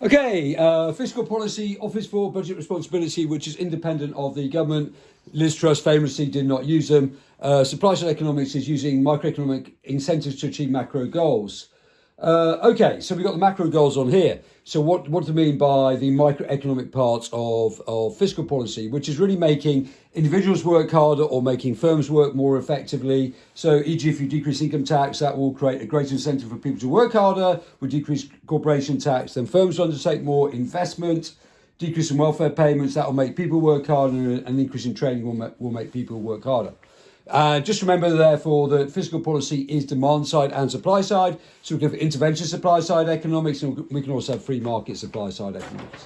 Okay, fiscal policy, Office for Budget Responsibility, which is independent of the government. Liz Truss famously did not use them. Supply side economics is using macroeconomic incentives to achieve macro goals. Okay, so we've got the macro goals on here. So what do we mean by the microeconomic parts of fiscal policy, which is really making individuals work harder or making firms work more effectively. So e.g. if you decrease income tax, that will create a greater incentive for people to work harder. We decrease corporation tax, then firms will undertake more investment. Decrease in welfare payments, that will make people work harder, and increase in training will make people work harder. Just remember, therefore, that fiscal policy is demand side and supply side. So we can have intervention supply side economics, and we can also have free market supply side economics.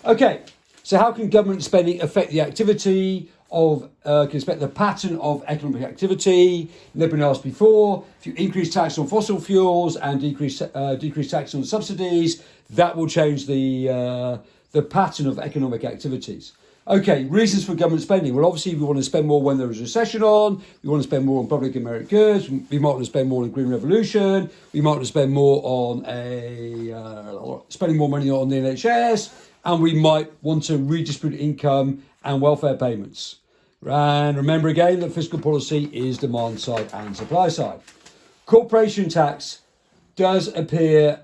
Okay, so how can government spending affect the activity of, can affect the pattern of economic activity? They've been asked before. If you increase tax on fossil fuels and decrease tax on subsidies, that will change the pattern of economic activities. Okay, reasons for government spending. Well, obviously, we want to spend more when there is a recession on. We want to spend more on public and merit goods. We might want to spend more on green revolution. We might want to spend more on spending more money on the NHS. And we might want to redistribute income and welfare payments. And remember again that fiscal policy is demand side and supply side. Corporation tax does appear,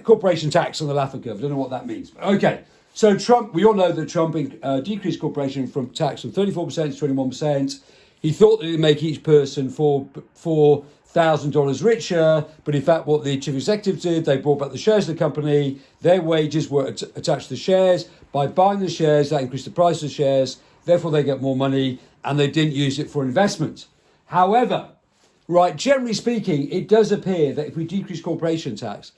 corporation tax on the Laffer curve. I don't know what that means. Okay. So Trump, we all know that Trump decreased corporation from tax from 34% to 21%. He thought that it would make each person $4,000 richer, but in fact what the chief executive did, they bought back the shares of the company. Their wages were attached to the shares. By buying the shares, that increased the price of the shares. Therefore, they get more money, and they didn't use it for investment. However, generally speaking, it does appear that if we decrease corporation tax,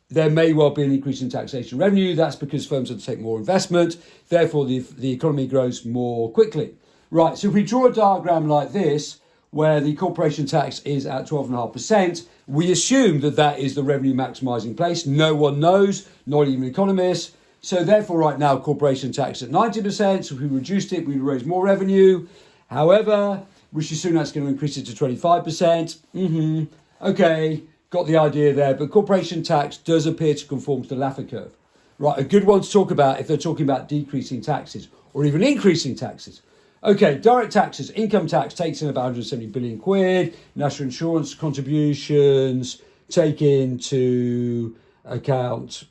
there may well be an increase in taxation revenue. That's because firms have to take more investment. Therefore, the economy grows more quickly. Right, so if we draw a diagram like this, where the corporation tax is at 12.5%, we assume that that is the revenue maximising place. No one knows, not even economists. So therefore, right now, corporation tax at 90%. So if we reduced it, we'd raise more revenue. However, we should assume that's going to increase it to 25%. Okay. Got the idea there, but corporation tax does appear to conform to the Laffer curve. Right, a good one to talk about if they're talking about decreasing taxes or even increasing taxes. Okay, direct taxes, income tax takes in about 170 billion quid, national insurance contributions take into account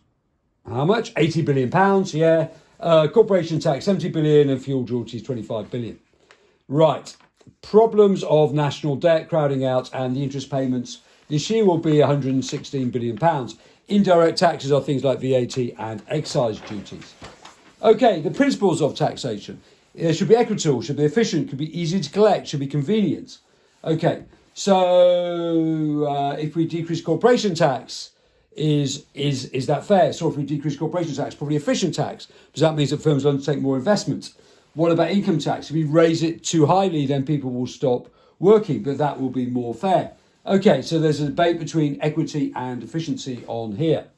how much? 80 billion pounds, corporation tax, 70 billion, and fuel royalties, 25 billion. Right, problems of national debt crowding out and the interest payments this year will be 116 billion pounds. Indirect taxes are things like VAT and excise duties. Okay, the principles of taxation. It should be equitable, should be efficient, could be easy to collect, should be convenient. Okay, so if we decrease corporation tax, is that fair? So if we decrease corporation tax, probably efficient tax, because that means that firms will undertake more investment. What about income tax? If we raise it too highly, then people will stop working, but that will be more fair. Okay, so there's a debate between equity and efficiency on here.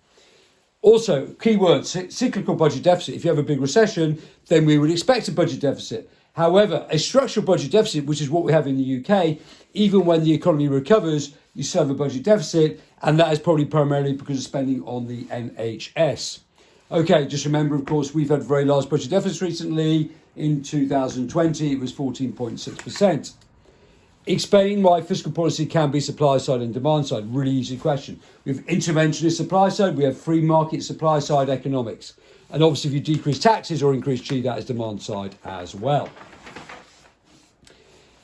Also, keywords, cyclical budget deficit. If you have a big recession, then we would expect a budget deficit. However, a structural budget deficit, which is what we have in the UK, even when the economy recovers, you still have a budget deficit, and that is probably primarily because of spending on the NHS. Okay, just remember, of course, we've had very large budget deficits recently. In 2020, it was 14.6%. Explain why fiscal policy can be supply side and demand side. Really easy question. We have interventionist supply side. We have free market supply side economics. And obviously, if you decrease taxes or increase G, that is demand side as well.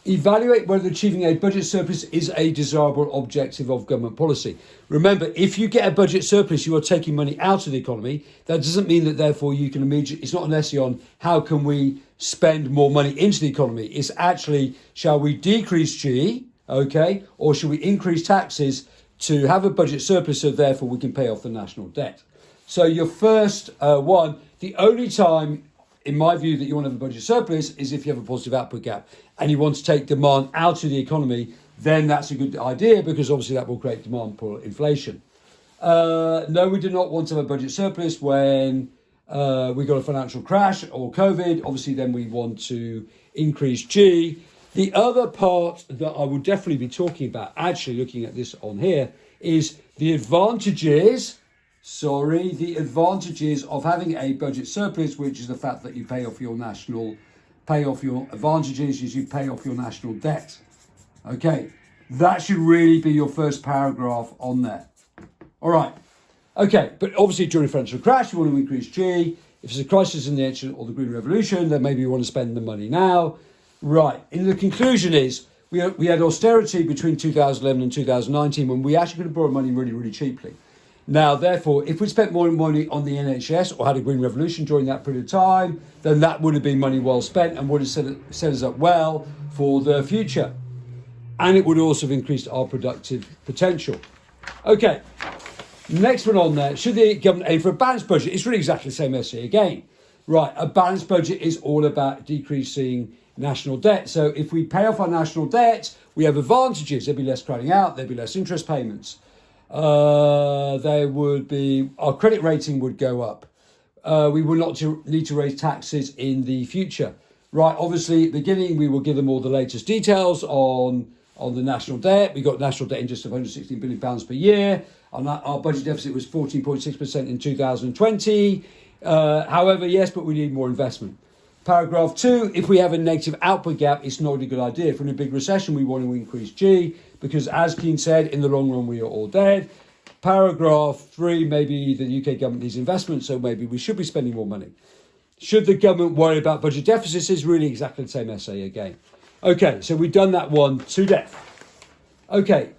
Evaluate whether achieving a budget surplus is a desirable objective of government policy. Remember, if you get a budget surplus, you are taking money out of the economy. That doesn't mean that, therefore, you can immediately... It's not an essay on how can we spend more money into the economy. It's actually, shall we decrease G, okay, or should we increase taxes to have a budget surplus so, therefore, we can pay off the national debt? So your first one, the only time, in my view, that you want to have a budget surplus is if you have a positive output gap and you want to take demand out of the economy, then that's a good idea because obviously that will create demand pull inflation. No, we do not want to have a budget surplus when we got a financial crash or COVID. Obviously, then we want to increase G. The other part that I will definitely be talking about, actually looking at this on here, is the advantages the advantages of having a budget surplus, which is the fact that you pay off your advantages is you pay off your national debt. Okay, that should really be your first paragraph on there. All right. Okay, but obviously during a financial crash, you want to increase G. If there's a crisis in the ancient or the Green Revolution, then maybe you want to spend the money now. Right. And the conclusion is we had austerity between 2011 and 2019 when we actually could borrow money really, really cheaply. Now, therefore, if we spent more money on the NHS or had a Green Revolution during that period of time, then that would have been money well spent and would have set us up well for the future. And it would also have increased our productive potential. Okay, next one on there. Should the government aim for a balanced budget? It's really exactly the same essay again. Right, a balanced budget is all about decreasing national debt. So if we pay off our national debt, we have advantages. There'd be less crowding out, there'd be less interest payments. There would be, our credit rating would go up. We will not need to raise taxes in the future. Right, obviously, at the beginning, we will give them all the latest details on the national debt. We got national debt in just £116 billion per year. Our budget deficit was 14.6% in 2020. However, yes, but we need more investment. Paragraph 2, if we have a negative output gap, it's not a good idea. If we're in a big recession, we want to increase G, because as Keane said, in the long run, we are all dead. Paragraph 3, maybe the UK government needs investment, so maybe we should be spending more money. Should the government worry about budget deficits? Is really exactly the same essay again. Okay, so we've done that one to death. Okay,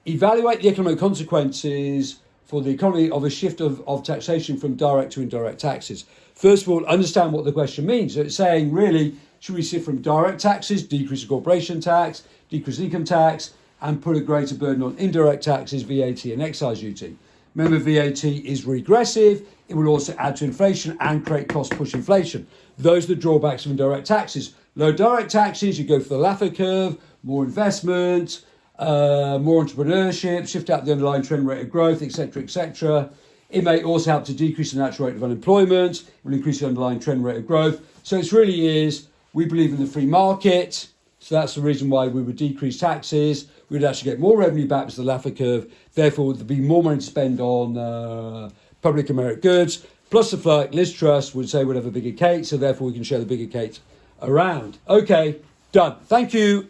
evaluate the economic consequences for the economy of a shift of taxation from direct to indirect taxes. First of all, understand what the question means. So it's saying, really, should we shift from direct taxes, decrease the corporation tax, decrease income tax, and put a greater burden on indirect taxes, VAT and excise duty? Remember, VAT is regressive. It will also add to inflation and create cost-push inflation. Those are the drawbacks of indirect taxes. Low direct taxes, you go for the Laffer curve, more investment, more entrepreneurship, shift out the underlying trend rate of growth, etc., etc. It may also help to decrease the natural rate of unemployment. It will increase the underlying trend rate of growth. So it really is, we believe in the free market. So that's the reason why we would decrease taxes. We would actually get more revenue back to the Laffer curve. Therefore, there'd be more money to spend on public and merit goods. Plus the flight, Liz Truss would say we'd have a bigger cake. So therefore, we can share the bigger cake around. Okay, done. Thank you.